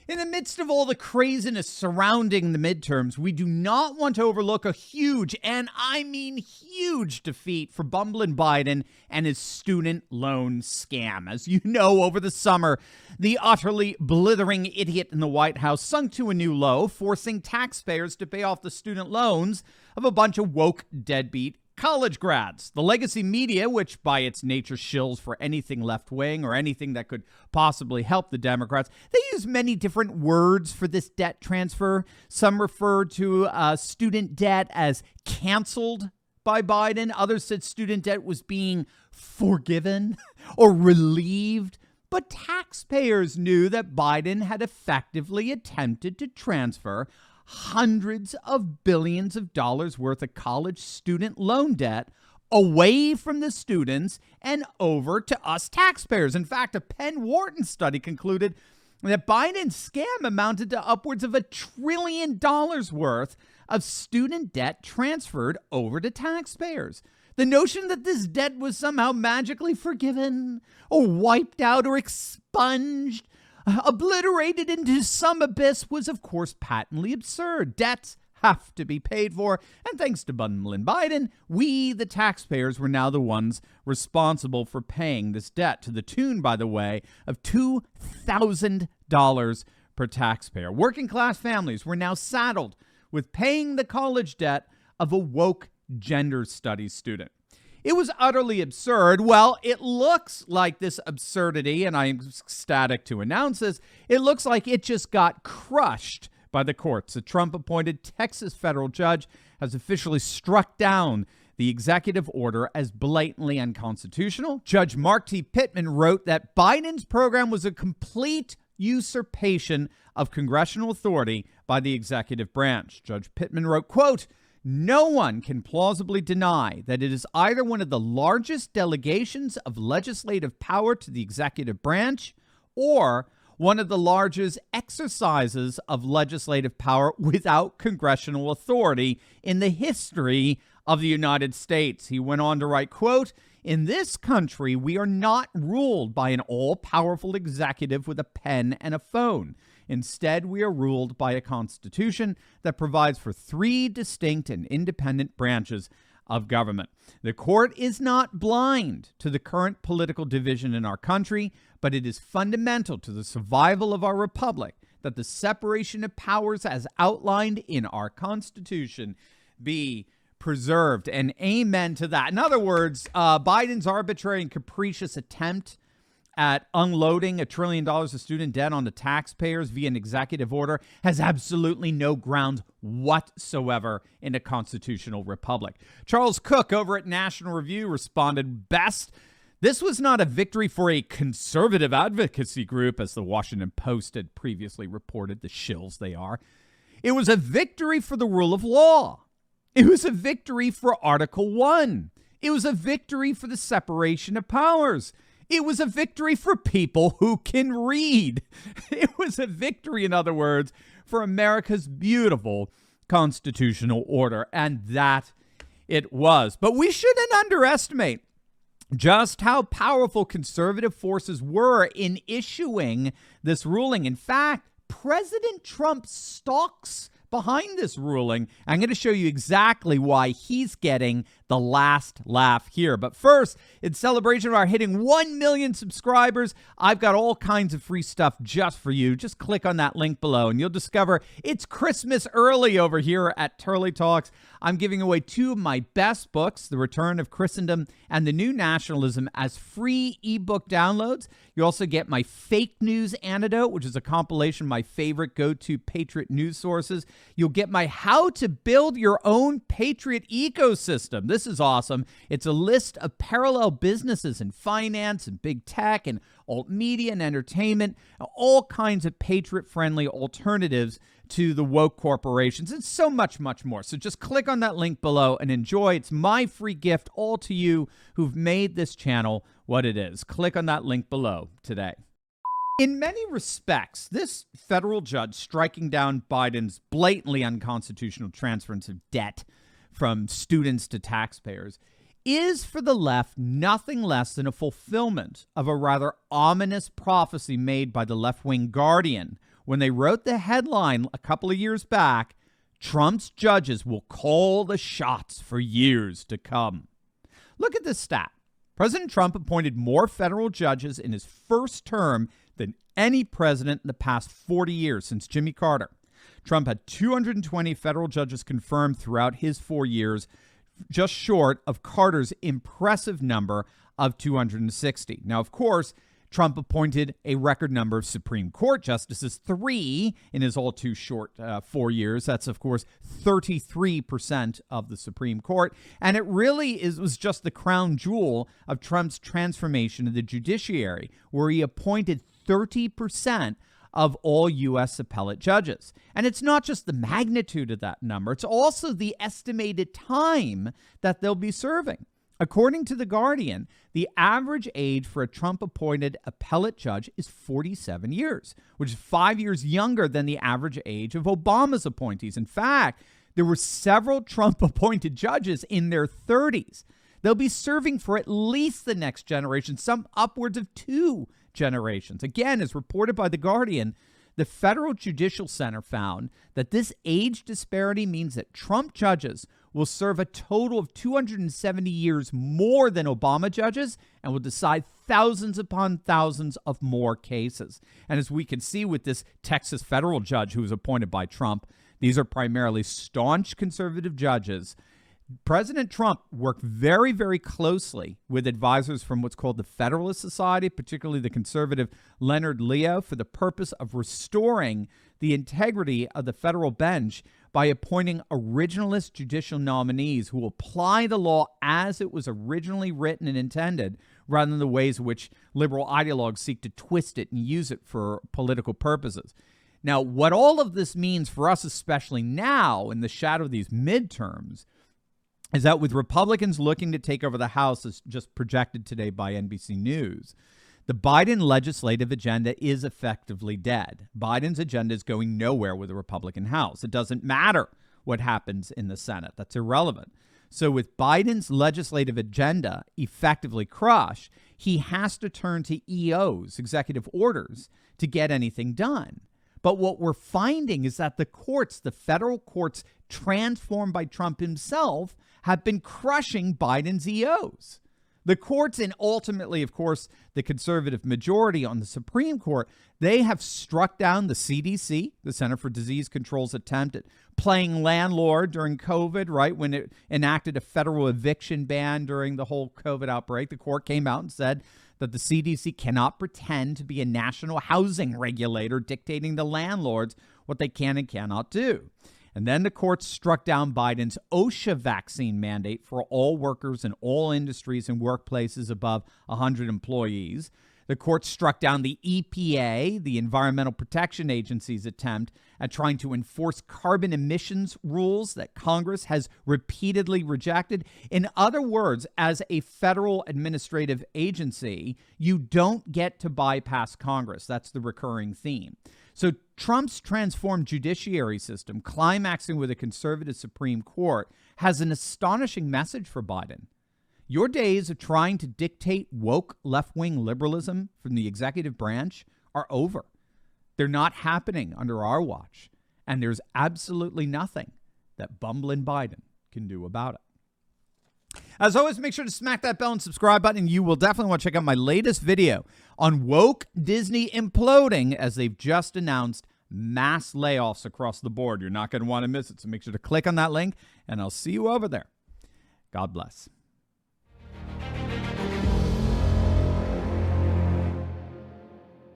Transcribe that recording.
In the midst of all the craziness surrounding the midterms, we do not want to overlook a huge, and I mean huge, defeat for bumbling Biden and his student loan scam. As you know, over the summer, the utterly blithering idiot in the White House sunk to a new low, forcing taxpayers to pay off the student loans of a bunch of woke deadbeat college grads. The legacy media, which by its nature shills for anything left-wing or anything that could possibly help the Democrats, they use many different words for this debt transfer. Some refer to student debt as canceled by Biden. Others said student debt was being forgiven or relieved. But taxpayers knew that Biden had effectively attempted to transfer hundreds of billions of dollars worth of college student loan debt away from the students and over to us taxpayers. In fact, a Penn Wharton study concluded that Biden's scam amounted to upwards of $1 trillion worth of student debt transferred over to taxpayers. The notion that this debt was somehow magically forgiven or wiped out or expunged, obliterated into some abyss, was, of course, patently absurd. Debts have to be paid for, and thanks to bumbling Biden, we, the taxpayers, were now the ones responsible for paying this debt, to the tune, by the way, of $2,000 per taxpayer. Working-class families were now saddled with paying the college debt of a woke gender studies student. It was utterly absurd. Well, it looks like this absurdity, and I'm ecstatic to announce this, it looks like it just got crushed by the courts. A Trump-appointed Texas federal judge has officially struck down the executive order as blatantly unconstitutional. Judge Mark T. Pittman wrote that Biden's program was a complete usurpation of congressional authority by the executive branch. Judge Pittman wrote, quote, "No one can plausibly deny that it is either one of the largest delegations of legislative power to the executive branch or one of the largest exercises of legislative power without congressional authority in the history of the United States." He went on to write, quote, "In this country, we are not ruled by an all-powerful executive with a pen and a phone. Instead, we are ruled by a constitution that provides for three distinct and independent branches of government. The court is not blind to the current political division in our country, but it is fundamental to the survival of our republic that the separation of powers as outlined in our Constitution be preserved." And amen to that. In other words, Biden's arbitrary and capricious attempt at unloading $1 trillion of student debt on the taxpayers via an executive order has absolutely no grounds whatsoever in a constitutional republic. Charles Cook over at National Review responded best, "This was not a victory for a conservative advocacy group, as the Washington Post had previously reported, the shills they are. It was a victory for the rule of law. It was a victory for Article 1. It was a victory for the separation of powers. It was a victory for people who can read. It was a victory, in other words, for America's beautiful constitutional order." And that it was. But we shouldn't underestimate just how powerful conservative forces were in issuing this ruling. In fact, President Trump stalks behind this ruling. I'm going to show you exactly why he's getting the last laugh here. But first, in celebration of our hitting 1 million subscribers, I've got all kinds of free stuff just for you. Just click on that link below and you'll discover it's Christmas early over here at Turley Talks. I'm giving away 2 of my best books, The Return of Christendom and The New Nationalism, as free ebook downloads. You also get my Fake News Antidote, which is a compilation of my favorite go-to Patriot news sources. You'll get my How to Build Your Own Patriot Ecosystem. This is awesome. It's a list of parallel businesses in finance and big tech and alt media and entertainment, all kinds of patriot-friendly alternatives to the woke corporations, and so much, much more. So just click on that link below and enjoy. It's my free gift all to you who've made this channel what it is. Click on that link below today. In many respects, this federal judge striking down Biden's blatantly unconstitutional transference of debt from students to taxpayers is, for the left, nothing less than a fulfillment of a rather ominous prophecy made by the left-wing Guardian, when they wrote the headline a couple of years back, Trump's judges will call the shots for years to come. Look at this stat. President Trump appointed more federal judges in his first term than any president in the past 40 years since Jimmy Carter. Trump had 220 federal judges confirmed throughout his 4 years, just short of Carter's impressive number of 260. Now, of course, Trump appointed a record number of Supreme Court justices, 3 in his all too short 4 years. That's, of course, 33% of the Supreme Court. And it really was just the crown jewel of Trump's transformation of the judiciary, where he appointed 30% of all U.S. appellate judges. And it's not just the magnitude of that number, it's also the estimated time that they'll be serving. According to The Guardian, the average age for a Trump-appointed appellate judge is 47 years, which is 5 years younger than the average age of Obama's appointees. In fact, there were several Trump-appointed judges in their 30s. They'll be serving for at least the next generation, some upwards of 2 generations. Again, as reported by The Guardian, the Federal Judicial Center found that this age disparity means that Trump judges will serve a total of 270 years more than Obama judges and will decide thousands upon thousands of more cases. And as we can see with this Texas federal judge who was appointed by Trump, these are primarily staunch conservative judges. President Trump worked very, very closely with advisors from what's called the Federalist Society, particularly the conservative Leonard Leo, for the purpose of restoring the integrity of the federal bench by appointing originalist judicial nominees who apply the law as it was originally written and intended, rather than the ways in which liberal ideologues seek to twist it and use it for political purposes. Now, what all of this means for us, especially now in the shadow of these midterms, is that with Republicans looking to take over the House, as just projected today by NBC News, the Biden legislative agenda is effectively dead. Biden's agenda is going nowhere with the Republican House. It doesn't matter what happens in the Senate. That's irrelevant. So with Biden's legislative agenda effectively crushed, he has to turn to EOs, executive orders, to get anything done. But what we're finding is that the courts, the federal courts transformed by Trump himself, have been crushing Biden's EOs. The courts, and ultimately, of course, the conservative majority on the Supreme Court, they have struck down the CDC, the Center for Disease Control's attempt at playing landlord during COVID, right? When it enacted a federal eviction ban during the whole COVID outbreak, the court came out and said that the CDC cannot pretend to be a national housing regulator dictating to landlords what they can and cannot do. And then the court struck down Biden's OSHA vaccine mandate for all workers in all industries and workplaces above 100 employees. The court struck down the EPA, the Environmental Protection Agency's attempt at trying to enforce carbon emissions rules that Congress has repeatedly rejected. In other words, as a federal administrative agency, you don't get to bypass Congress. That's the recurring theme. So Trump's transformed judiciary system, climaxing with a conservative Supreme Court, has an astonishing message for Biden. Your days of trying to dictate woke left-wing liberalism from the executive branch are over. They're not happening under our watch, and there's absolutely nothing that bumbling Biden can do about it. As always, make sure to smack that bell and subscribe button. You will definitely want to check out my latest video on woke Disney imploding, as they've just announced mass layoffs across the board. You're not going to want to miss it, so make sure to click on that link, and I'll see you over there. God bless.